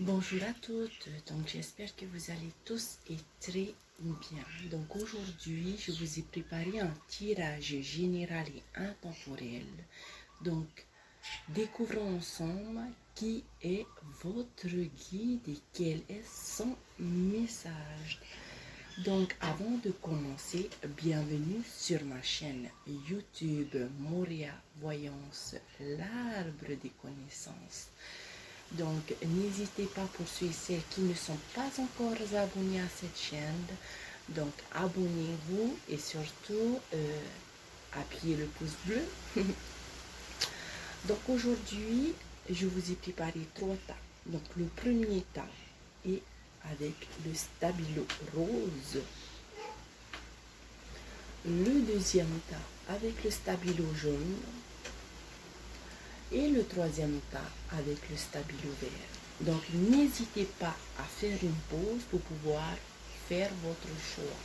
Bonjour à toutes, donc j'espère que vous allez tous et très bien. Donc aujourd'hui, je vous ai préparé un tirage général et intemporel. Donc découvrons ensemble qui est votre guide et quel est son message. Donc avant de commencer, bienvenue sur ma chaîne YouTube Moria Voyance, l'arbre des connaissances. Donc, n'hésitez pas pour ceux et celles qui ne sont pas encore abonnés à cette chaîne. Donc, abonnez-vous et surtout, appuyez le pouce bleu. Donc, aujourd'hui, je vous ai préparé 3 tas. Donc, le premier tas est avec le stabilo rose. Le deuxième tas avec le stabilo jaune. Et le troisième tas avec le stabilo vert. Donc n'hésitez pas à faire une pause pour pouvoir faire votre choix.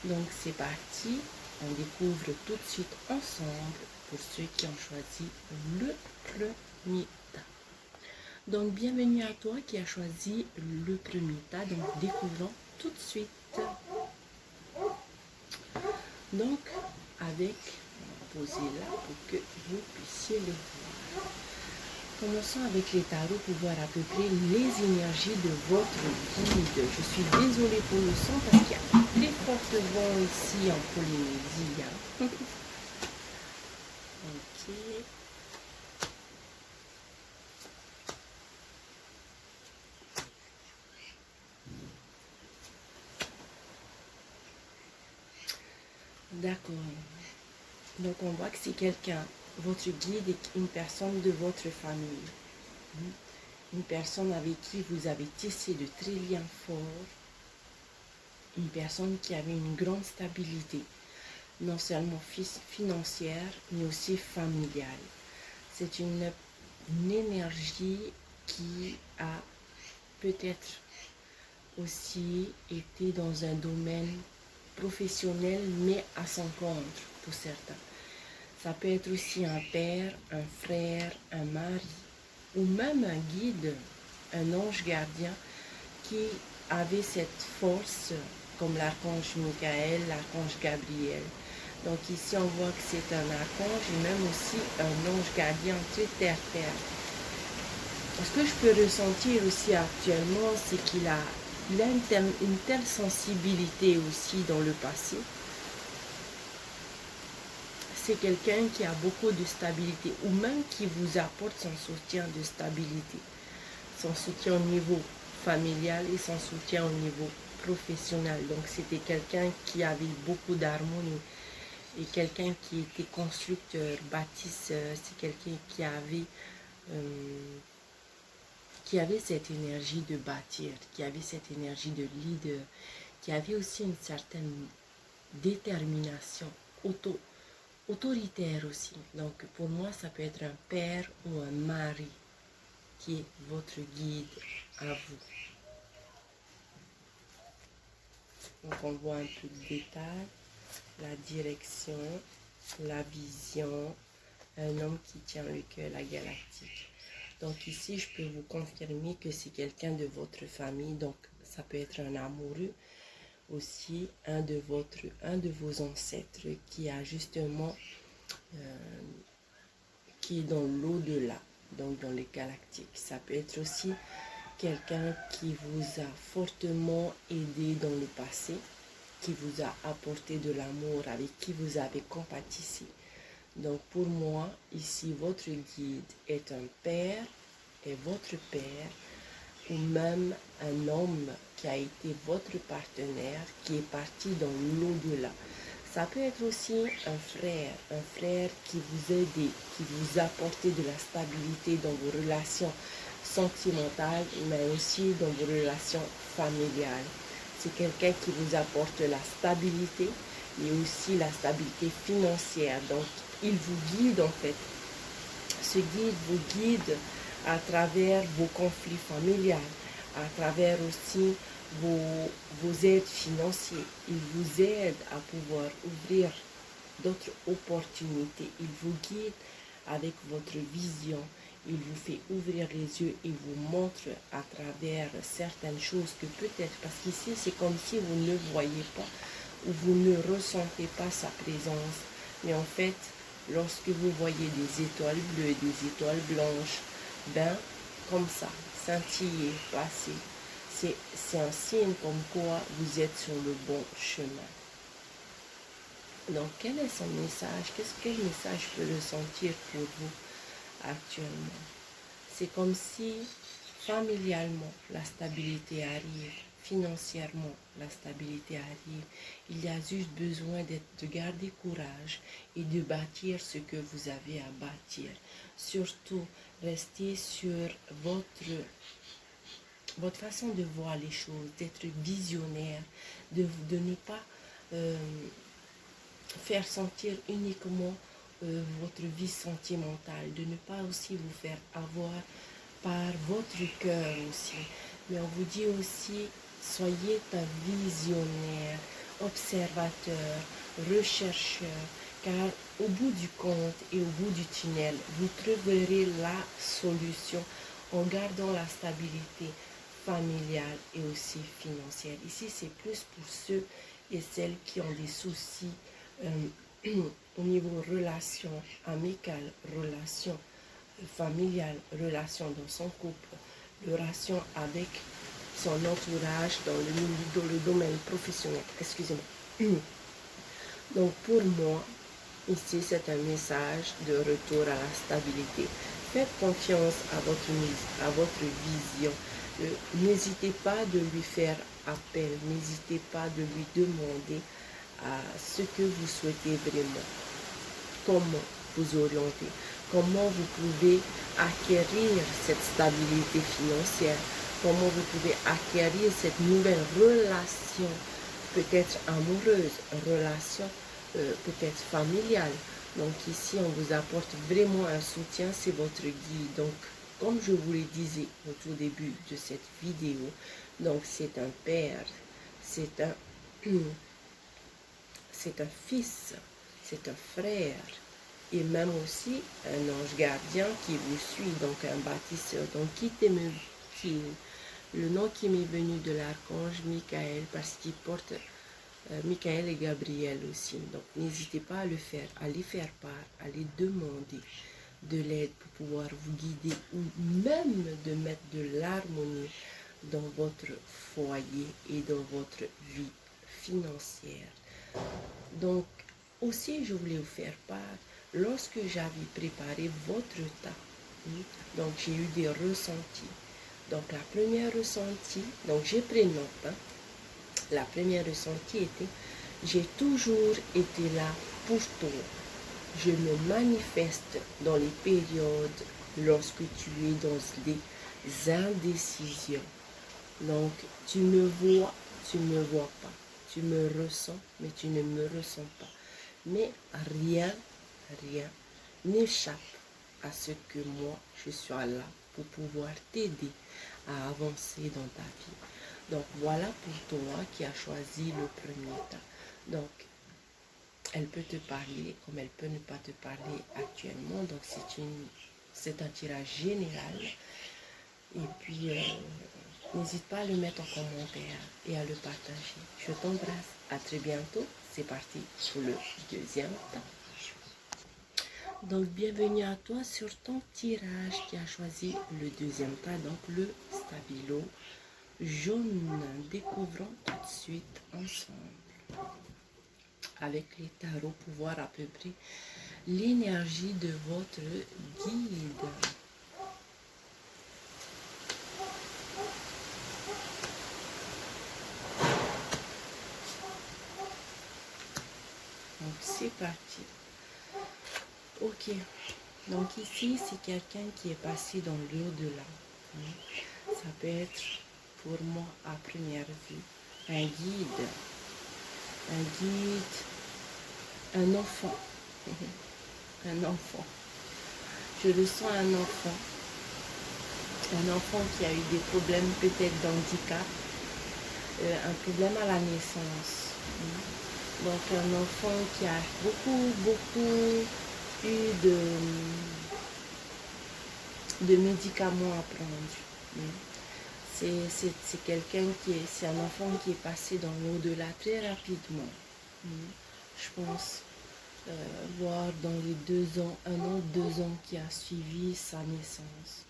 Donc c'est parti, on découvre tout de suite ensemble pour ceux qui ont choisi le premier tas. Donc bienvenue à toi qui a choisi le premier tas, donc découvrons tout de suite. Donc avec, on va poser là pour que vous puissiez le voir. Commençons avec les tarots pour voir à peu près les énergies de votre guide. Je suis désolée pour le son parce qu'il y a très forte vent ici en Polynésie. Ok. D'accord. Donc on voit que c'est quelqu'un, votre guide est une personne de votre famille. Une personne avec qui vous avez tissé de très liens forts. Une personne qui avait une grande stabilité, non seulement financière, mais aussi familiale. C'est une énergie qui a peut-être aussi été dans un domaine professionnel, mais à son compte pour certains. Ça peut être aussi un père, un frère, un mari, ou même un guide, un ange gardien qui avait cette force, comme l'archange Michael, l'archange Gabriel. Donc ici, on voit que c'est un archange et même aussi un ange gardien très terre-terre. Ce que je peux ressentir aussi actuellement, c'est qu'il a une telle sensibilité aussi dans le passé. C'est quelqu'un qui a beaucoup de stabilité ou même qui vous apporte son soutien de stabilité. Son soutien au niveau familial et son soutien au niveau professionnel. Donc c'était quelqu'un qui avait beaucoup d'harmonie et quelqu'un qui était constructeur, bâtisseur. C'est quelqu'un qui avait cette énergie de bâtir, qui avait cette énergie de leader, qui avait aussi une certaine détermination, autoritaire aussi. Donc pour moi, ça peut être un père ou un mari qui est votre guide à vous. Donc on voit un peu de détail, la direction, la vision, un homme qui tient le cœur, la galactique. Donc ici, je peux vous confirmer que c'est quelqu'un de votre famille. Donc ça peut être un amoureux, aussi un de vos ancêtres qui a justement, qui est dans l'au-delà, donc dans les galactiques. Ça peut être aussi quelqu'un qui vous a fortement aidé dans le passé, qui vous a apporté de l'amour, avec qui vous avez compatissé. Donc pour moi, ici, votre guide est un père et votre père, ou même un homme qui a été votre partenaire, qui est parti dans l'au-delà. Ça peut être aussi un frère qui vous aide, qui vous apporte de la stabilité dans vos relations sentimentales, mais aussi dans vos relations familiales. C'est quelqu'un qui vous apporte la stabilité, mais aussi la stabilité financière. Donc, il vous guide en fait. Ce guide vous guide à travers vos conflits familiaux, à travers aussi vos aides financières. Il vous aide à pouvoir ouvrir d'autres opportunités. Il vous guide avec votre vision. il vous fait ouvrir les yeux et vous montre à travers certaines choses que peut-être, parce qu'ici c'est comme si vous ne le voyez pas ou vous ne ressentez pas sa présence. Mais en fait, lorsque vous voyez des étoiles bleues, des étoiles blanches, ben, comme ça, scintiller, passer, c'est un signe comme quoi vous êtes sur le bon chemin. Donc, quel est son message? Quel message peut le sentir pour vous actuellement? C'est comme si, familialement, la stabilité arrive. Financièrement, la stabilité arrive. Il y a juste besoin de garder courage et de bâtir ce que vous avez à bâtir. Surtout, restez sur votre façon de voir les choses, d'être visionnaire, de ne pas faire sentir uniquement votre vie sentimentale, de ne pas aussi vous faire avoir par votre cœur aussi. Mais on vous dit aussi, soyez un visionnaire, observateur, rechercheur, car au bout du compte et au bout du tunnel, vous trouverez la solution en gardant la stabilité familiale et aussi financière. Ici, c'est plus pour ceux et celles qui ont des soucis au niveau relations amicales, relations familiales, relations dans son couple, relations avec son entourage dans le domaine professionnel. Excusez-moi. Donc pour moi, ici c'est un message de retour à la stabilité. Faites confiance à votre vision. N'hésitez pas de lui faire appel, n'hésitez pas de lui demander à ce que vous souhaitez vraiment. Comment vous orienter, comment vous pouvez acquérir cette stabilité financière, comment vous pouvez acquérir cette nouvelle relation, peut-être amoureuse, relation peut-être familiale. Donc ici, on vous apporte vraiment un soutien, c'est votre guide. Donc, comme je vous le disais au tout début de cette vidéo, donc c'est un père, c'est un fils, c'est un frère, et même aussi un ange gardien qui vous suit, donc un bâtisseur. Donc le nom qui m'est venu de l'archange Michael, parce qu'il porte Michael et Gabriel aussi. Donc n'hésitez pas à les faire part, à les demander de l'aide pour pouvoir vous guider, ou même de mettre de l'harmonie dans votre foyer et dans votre vie financière. Donc, aussi, je voulais vous faire part, lorsque j'avais préparé votre tas, donc j'ai eu des ressentis. Donc, la première ressentie, donc j'ai pris note, la première ressentie était, j'ai toujours été là pour toi. Je me manifeste dans les périodes lorsque tu es dans des indécisions. Donc, tu me vois pas. Tu me ressens, mais tu ne me ressens pas. Mais rien n'échappe à ce que moi, je suis là pour pouvoir t'aider à avancer dans ta vie. Donc, voilà pour toi qui as choisi le premier temps. Donc, elle peut te parler comme elle peut ne pas te parler actuellement. Donc, c'est un tirage général. Et puis, n'hésite pas à le mettre en commentaire et à le partager. Je t'embrasse. À très bientôt. C'est parti pour le deuxième temps. Donc, bienvenue à toi sur ton tirage qui a choisi le deuxième tas, donc le stabilo jaune. Découvrons tout de suite ensemble, avec les tarots, pour voir à peu près l'énergie de votre guide. Donc c'est parti. Ok, donc ici c'est quelqu'un qui est passé dans l'au-delà. Ça peut être pour moi à première vue un guide, un enfant, un enfant. Je ressens un enfant qui a eu des problèmes peut-être d'handicap, un problème à la naissance. Donc un enfant qui a beaucoup eu de médicaments à prendre. C'est quelqu'un c'est un enfant qui est passé dans l'au-delà très rapidement. Je pense voir dans les 2 ans, 1 an, 2 ans qui a suivi sa naissance.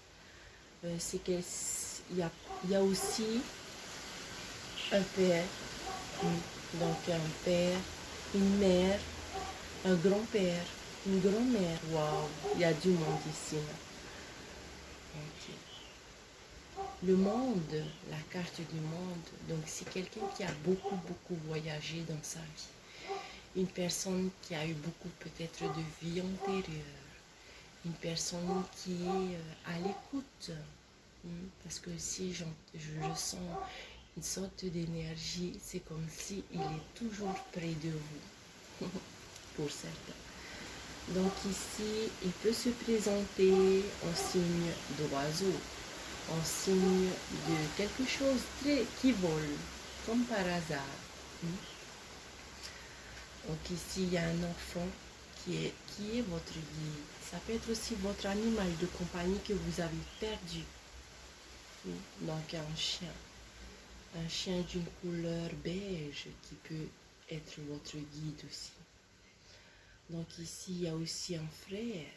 C'est qu'il y a aussi un père, donc un père, une mère, un grand-père, une grand-mère. Waouh, il y a du monde ici. Okay. Le monde, la carte du monde, donc c'est quelqu'un qui a beaucoup voyagé dans sa vie. Une personne qui a eu beaucoup peut-être de vie antérieure. Une personne qui est à l'écoute. Parce que si je sens une sorte d'énergie, c'est comme si il est toujours près de vous, pour certains. Donc ici, il peut se présenter en signe d'oiseau, en signe de quelque chose qui vole, comme par hasard. Donc ici, il y a un enfant qui est votre guide. Ça peut être aussi votre animal de compagnie que vous avez perdu. Donc un chien d'une couleur beige qui peut être votre guide aussi. Donc ici, il y a aussi un frère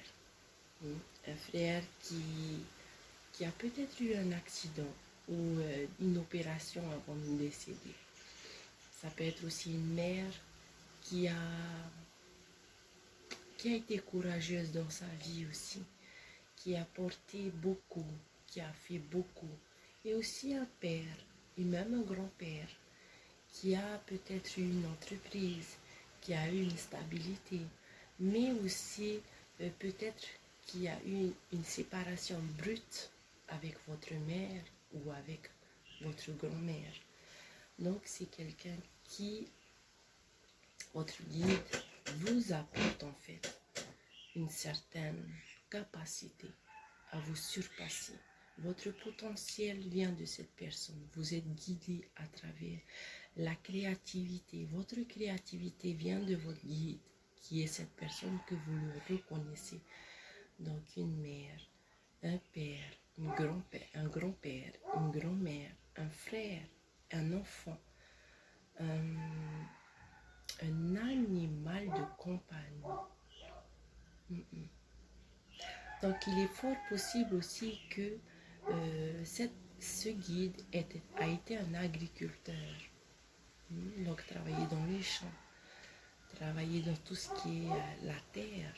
qui a peut-être eu un accident ou une opération avant de décéder. Ça peut être aussi une mère qui a été courageuse dans sa vie aussi, qui a porté beaucoup, qui a fait beaucoup. Et aussi un père, et même un grand-père, qui a peut-être eu une entreprise, qui a eu une stabilité, mais aussi peut-être qui a eu une séparation brute avec votre mère ou avec votre grand-mère. Donc c'est quelqu'un qui, votre guide, vous apporte en fait une certaine capacité à vous surpasser. Votre potentiel vient de cette personne. Vous êtes guidé à travers la créativité. Votre créativité vient de votre guide, qui est cette personne que vous le reconnaissez. Donc une mère, un père, un grand-père, une grand-mère, un frère, un enfant, un animal de compagnie. Donc il est fort possible aussi que ce guide a été un agriculteur. Donc travailler dans les champs, travailler dans tout ce qui est la terre.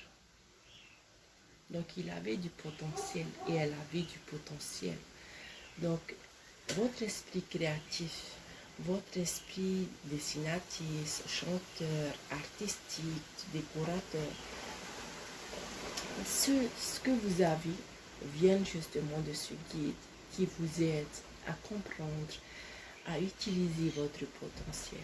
Donc il avait du potentiel et elle avait du potentiel. Donc votre esprit créatif, votre esprit dessinatrice, chanteur, artistique, décorateur, ce que vous avez vient justement de ce guide qui vous aide à comprendre, à utiliser votre potentiel.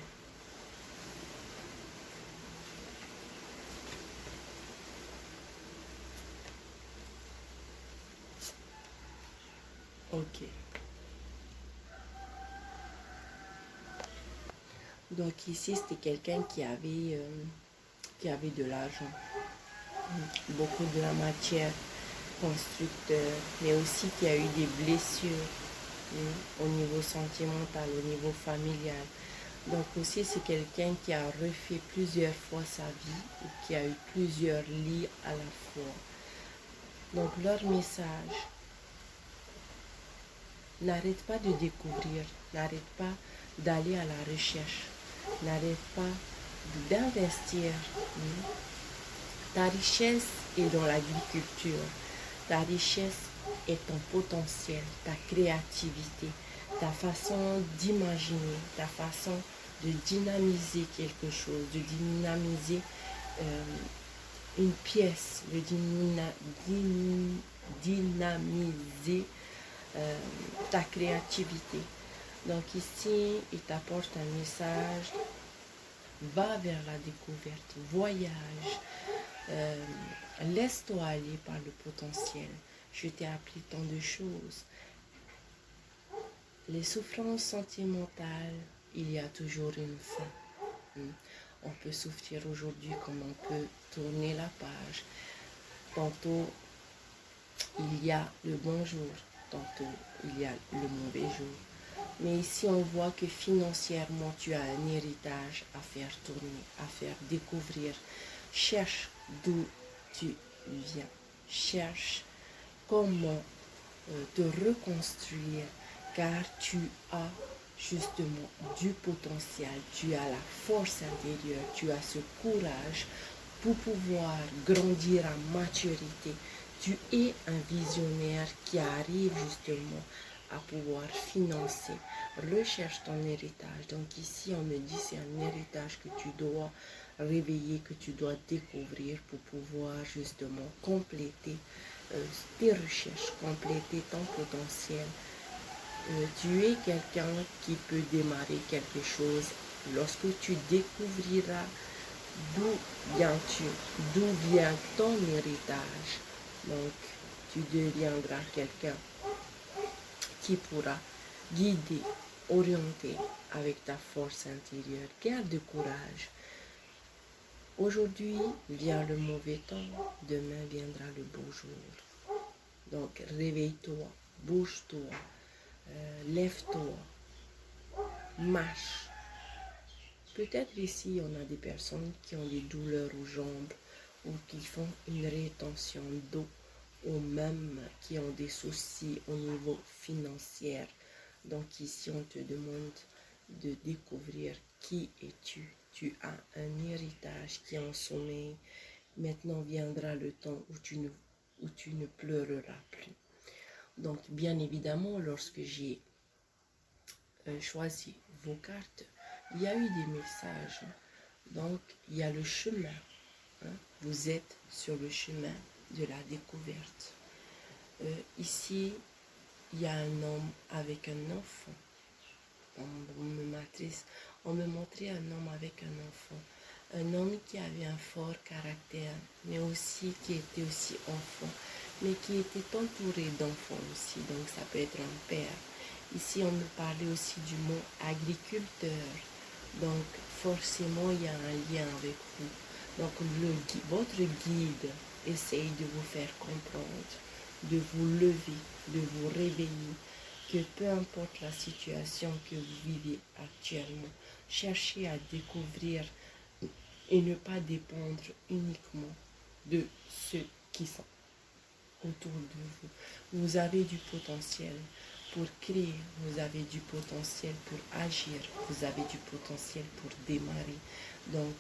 Ok. Donc ici, c'était quelqu'un qui avait de l'argent, beaucoup de la matière, constructeur, mais aussi qui a eu des blessures au niveau sentimental, au niveau familial. Donc aussi, c'est quelqu'un qui a refait plusieurs fois sa vie ou qui a eu plusieurs lits à la fois. Donc leur message, n'arrête pas de découvrir, n'arrête pas d'aller à la recherche, n'arrête pas d'investir. Ta richesse est dans l'agriculture, ta richesse est ton potentiel, ta créativité, ta façon d'imaginer, ta façon de dynamiser quelque chose, de dynamiser une pièce, de dynamiser ta créativité. Donc ici, il t'apporte un message, va vers la découverte, voyage, laisse-toi aller par le potentiel. Je t'ai appris tant de choses. Les souffrances sentimentales, il y a toujours une fin. On peut souffrir aujourd'hui comme on peut tourner la page. Tantôt, il y a le bon jour, tantôt il y a le mauvais jour. Mais ici, on voit que financièrement, tu as un héritage à faire tourner, à faire découvrir. Cherche d'où tu viens. Cherche comment te reconstruire, car tu as justement du potentiel, tu as la force intérieure, tu as ce courage pour pouvoir grandir en maturité. Tu es un visionnaire qui arrive justement à pouvoir financer. Recherche ton héritage. Donc ici, on me dit c'est un héritage que tu dois réveiller, que tu dois découvrir pour pouvoir justement compléter tes recherches, compléter ton potentiel. Tu es quelqu'un qui peut démarrer quelque chose lorsque tu découvriras d'où viens-tu, d'où vient ton héritage. Donc, tu deviendras quelqu'un qui pourra guider, orienter avec ta force intérieure. Garde courage. Aujourd'hui vient le mauvais temps, demain viendra le beau jour. Donc, réveille-toi, bouge-toi, lève-toi, marche. Peut-être ici, on a des personnes qui ont des douleurs aux jambes ou qui font une rétention d'eau ou même qui ont des soucis au niveau financier. Donc ici, on te demande de découvrir qui es-tu. Tu as un héritage qui est en sommeil. Maintenant viendra le temps où tu ne pleureras plus. Donc bien évidemment, lorsque j'ai choisi vos cartes, il y a eu des messages. Donc, il y a le chemin. Vous êtes sur le chemin de la découverte. Ici, il y a un homme avec un enfant. On me montrait un homme avec un enfant. Un homme qui avait un fort caractère, mais aussi qui était aussi enfant, mais qui était entouré d'enfants aussi. Donc, ça peut être un père. Ici, on me parlait aussi du mot agriculteur. Donc, forcément, il y a un lien avec vous. Donc, votre guide essaye de vous faire comprendre, de vous lever, de vous réveiller, que peu importe la situation que vous vivez actuellement, cherchez à découvrir et ne pas dépendre uniquement de ceux qui sont autour de vous. Vous avez du potentiel pour créer, vous avez du potentiel pour agir, vous avez du potentiel pour démarrer. Donc,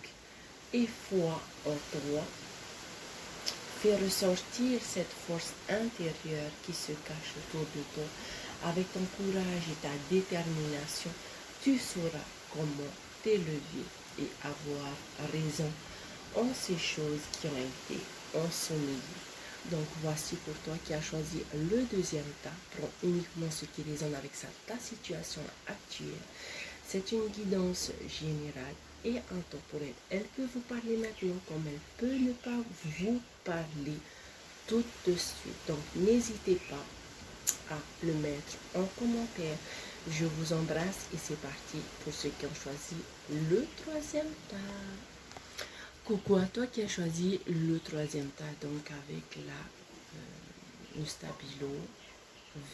aie foi en toi, fais ressortir cette force intérieure qui se cache autour de toi. Avec ton courage et ta détermination, tu sauras comment t'élever et avoir raison en ces choses qui ont été ensommeillées. Donc voici pour toi qui as choisi le deuxième tas. Prends uniquement ce qui résonne avec ta situation actuelle. C'est une guidance générale et intemporelle. Elle peut vous parler maintenant comme elle peut ne pas vous parler tout de suite. Donc n'hésitez pas à le mettre en commentaire. Je vous embrasse et c'est parti pour ceux qui ont choisi le troisième tas. Coucou à toi qui as choisi le troisième tas, donc avec le stabilo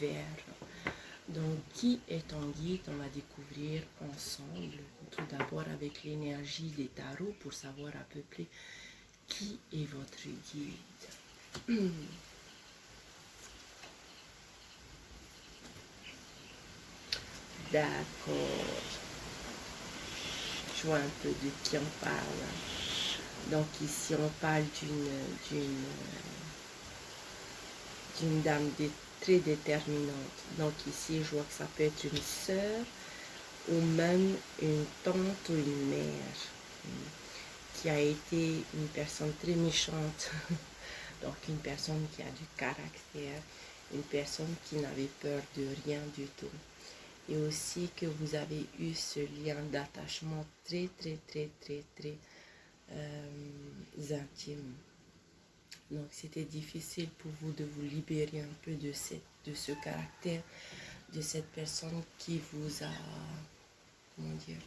vert. Donc, qui est ton guide? On va découvrir ensemble. Tout d'abord avec l'énergie des tarots pour savoir à peu près qui est votre guide. D'accord. Je vois un peu de qui on parle. Donc ici, on parle d'une dame très déterminante. Donc ici, je vois que ça peut être une sœur ou même une tante ou une mère qui a été une personne très méchante. Donc une personne qui a du caractère, une personne qui n'avait peur de rien du tout. Et aussi que vous avez eu ce lien d'attachement très intime. Donc c'était difficile pour vous de vous libérer un peu de ce caractère, de cette personne qui vous a, comment dire,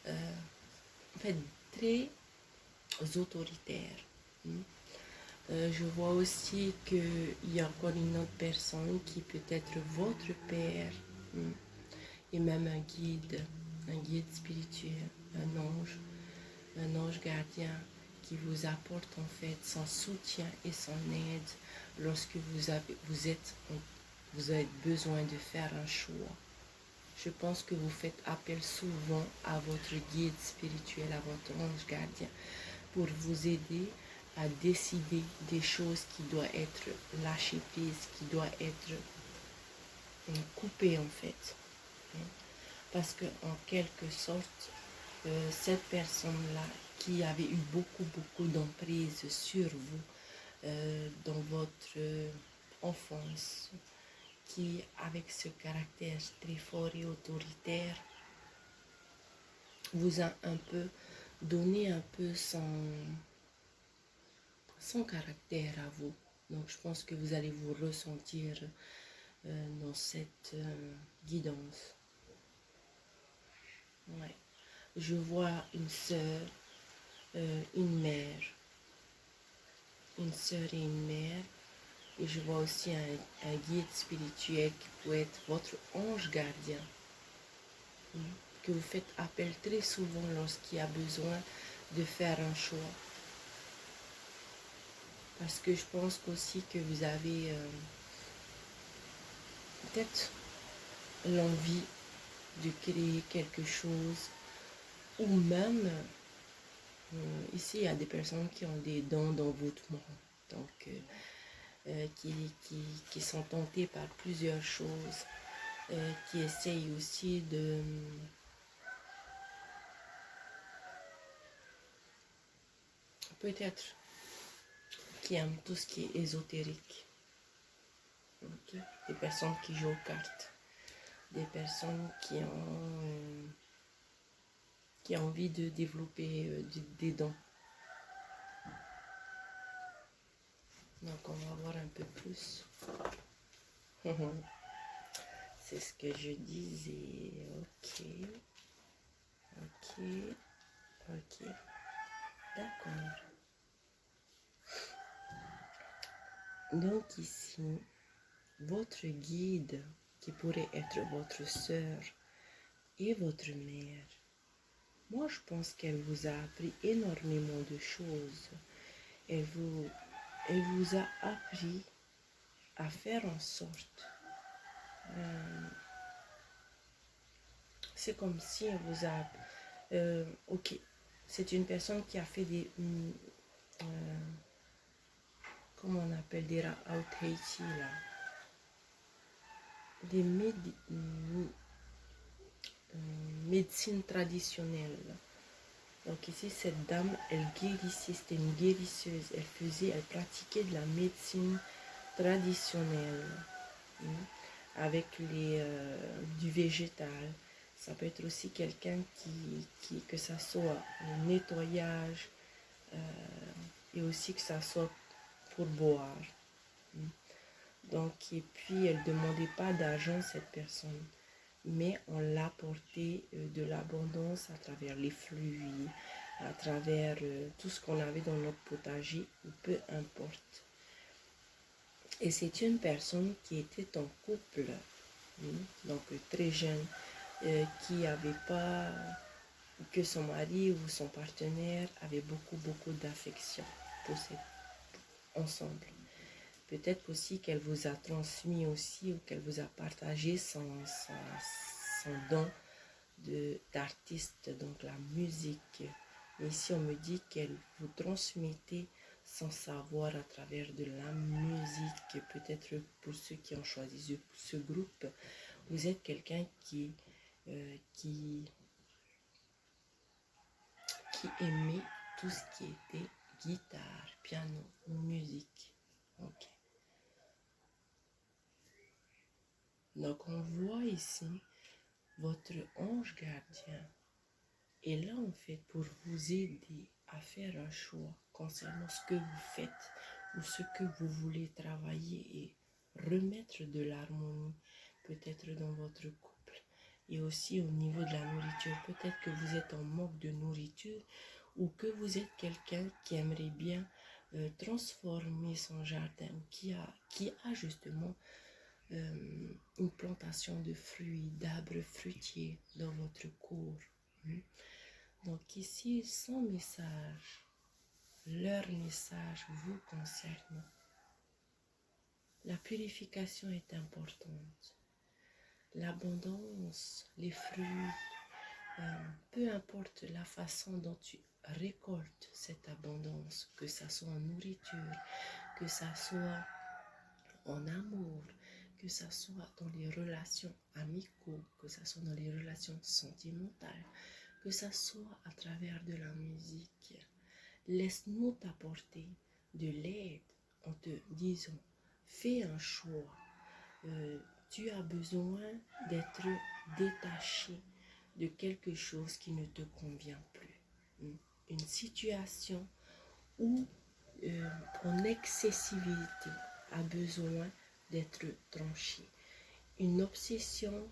en fait, très autoritaire. Je vois aussi qu'il y a encore une autre personne qui peut être votre père, et même un guide spirituel, un ange gardien qui vous apporte en fait son soutien et son aide lorsque vous avez besoin de faire un choix. Je pense que vous faites appel souvent à votre guide spirituel, à votre ange gardien, pour vous aider à décider des choses qui doivent être lâchées prises, qui doivent être coupées en fait. Parce que en quelque sorte, cette personne-là qui avait eu beaucoup d'emprise sur vous dans votre enfance, qui avec ce caractère très fort et autoritaire, vous a un peu donné un peu son caractère à vous. Donc je pense que vous allez vous ressentir dans cette guidance. Ouais. Je vois une sœur, une mère, une sœur et une mère. Et je vois aussi un guide spirituel qui peut être votre ange gardien, que vous faites appel très souvent lorsqu'il y a besoin de faire un choix. Parce que je pense aussi que vous avez peut-être l'envie de créer quelque chose, ou même, ici il y a des personnes qui ont des dons d'envoûtement, donc qui sont tentées par plusieurs choses, qui essayent aussi de peut-être qui aiment tout ce qui est ésotérique. Okay. Des personnes qui jouent aux cartes, des personnes qui ont envie de développer des dons. Donc on va voir un peu plus. C'est ce que je disais. Ok. D'accord. Donc ici, votre guide, qui pourrait être votre sœur et votre mère, moi je pense qu'elle vous a appris énormément de choses. Elle vous a appris à faire en sorte. C'est comme si elle vous a... ok, c'est une personne qui a fait des... comment on appelle des out Haiti là, des médecines traditionnelles. Donc ici, cette dame, elle guérissait, c'était une guérisseuse. Elle pratiquait de la médecine traditionnelle avec du végétal. Ça peut être aussi quelqu'un que ça soit un nettoyage et aussi que ça soit pour boire. Donc, et puis, elle ne demandait pas d'argent, cette personne, mais on l'apportait de l'abondance à travers les fruits, à travers tout ce qu'on avait dans notre potager, ou peu importe. Et c'est une personne qui était en couple, donc très jeune, qui n'avait pas, que son mari ou son partenaire avait beaucoup d'affection pour ensemble. Peut-être aussi qu'elle vous a transmis aussi ou qu'elle vous a partagé son don d'artiste, donc la musique. Et ici, on me dit qu'elle vous transmettait son savoir à travers de la musique. Peut-être pour ceux qui ont choisi ce groupe, vous êtes quelqu'un qui aimait tout ce qui était guitare, piano, musique. Ok. Donc on voit ici votre ange gardien est là en fait pour vous aider à faire un choix concernant ce que vous faites ou ce que vous voulez travailler et remettre de l'harmonie peut-être dans votre couple et aussi au niveau de la nourriture. Peut-être que vous êtes en manque de nourriture ou que vous êtes quelqu'un qui aimerait bien transformer son jardin, qui a justement une plantation de fruits, d'arbres fruitiers dans votre cour. Donc ici, son message, leur message vous concerne. La purification est importante. L'abondance, les fruits, peu importe la façon dont tu récoltes cette abondance, que ça soit en nourriture, que ça soit en amour, que ça soit dans les relations amicaux, que ça soit dans les relations sentimentales, que ça soit à travers de la musique. Laisse-nous t'apporter de l'aide en te disant, fais un choix. Tu as besoin d'être détaché de quelque chose qui ne te convient plus. Une situation où ton excessivité a besoin d'être tranchée. Une obsession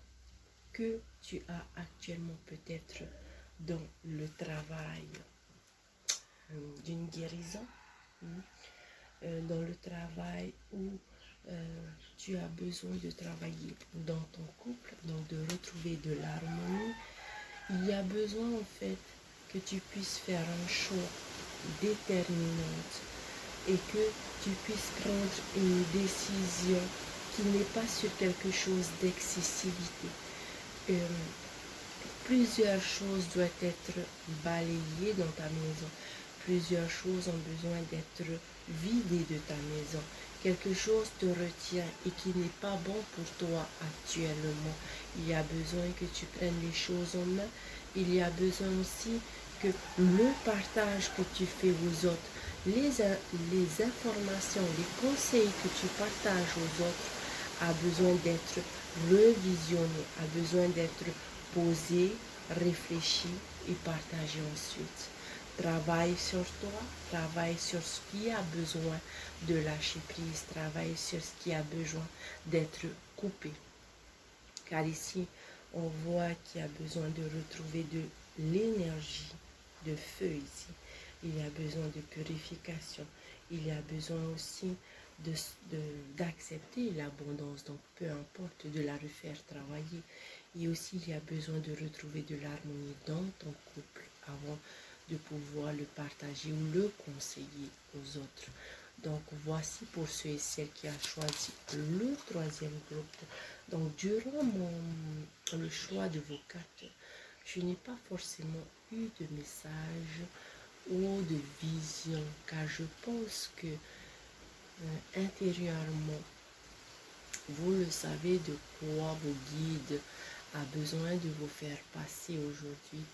que tu as actuellement peut-être dans le travail d'une guérison, dans le travail où tu as besoin de travailler dans ton couple, donc de retrouver de l'harmonie. Il y a besoin en fait que tu puisses faire un choix déterminant et que tu puisses prendre une décision qui n'est pas sur quelque chose d'excessivité. Plusieurs choses doivent être balayées dans ta maison. Plusieurs choses ont besoin d'être vidées de ta maison. Quelque chose te retient et qui n'est pas bon pour toi actuellement. Il y a besoin que tu prennes les choses en main. Il y a besoin aussi que le partage que tu fais aux autres, les informations, les conseils que tu partages aux autres a besoin d'être revisionné, a besoin d'être posé, réfléchi et partagé ensuite. Travaille sur toi, travaille sur ce qui a besoin de lâcher prise, travaille sur ce qui a besoin d'être coupé. Car ici, on voit qu'il y a besoin de retrouver de l'énergie, de feu ici. Il y a besoin de purification. Il y a besoin aussi d'accepter l'abondance, donc peu importe, de la refaire travailler. Et aussi, il y a besoin de retrouver de l'harmonie dans ton couple avant de pouvoir le partager ou le conseiller aux autres. Donc, voici pour ceux et celles qui ont choisi le troisième groupe. Donc, durant le choix de vos cartes, je n'ai pas forcément eu de message ou de vision, car je pense que intérieurement, vous le savez de quoi vos guides a besoin de vous faire passer aujourd'hui,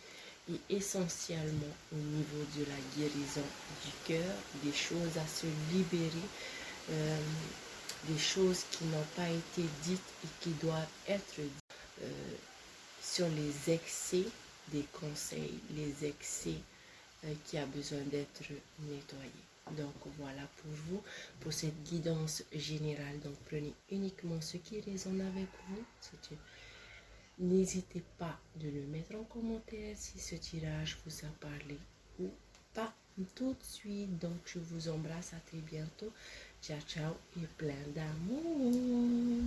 et essentiellement au niveau de la guérison du cœur, des choses à se libérer, des choses qui n'ont pas été dites et qui doivent être dites, sur les excès des conseils, les excès qui a besoin d'être nettoyés. Donc voilà pour vous, pour cette guidance générale. Donc prenez uniquement ce qui résonne avec vous. N'hésitez pas de le mettre en commentaire si ce tirage vous a parlé ou pas tout de suite. Donc je vous embrasse, à très bientôt. Ciao ciao et plein d'amour.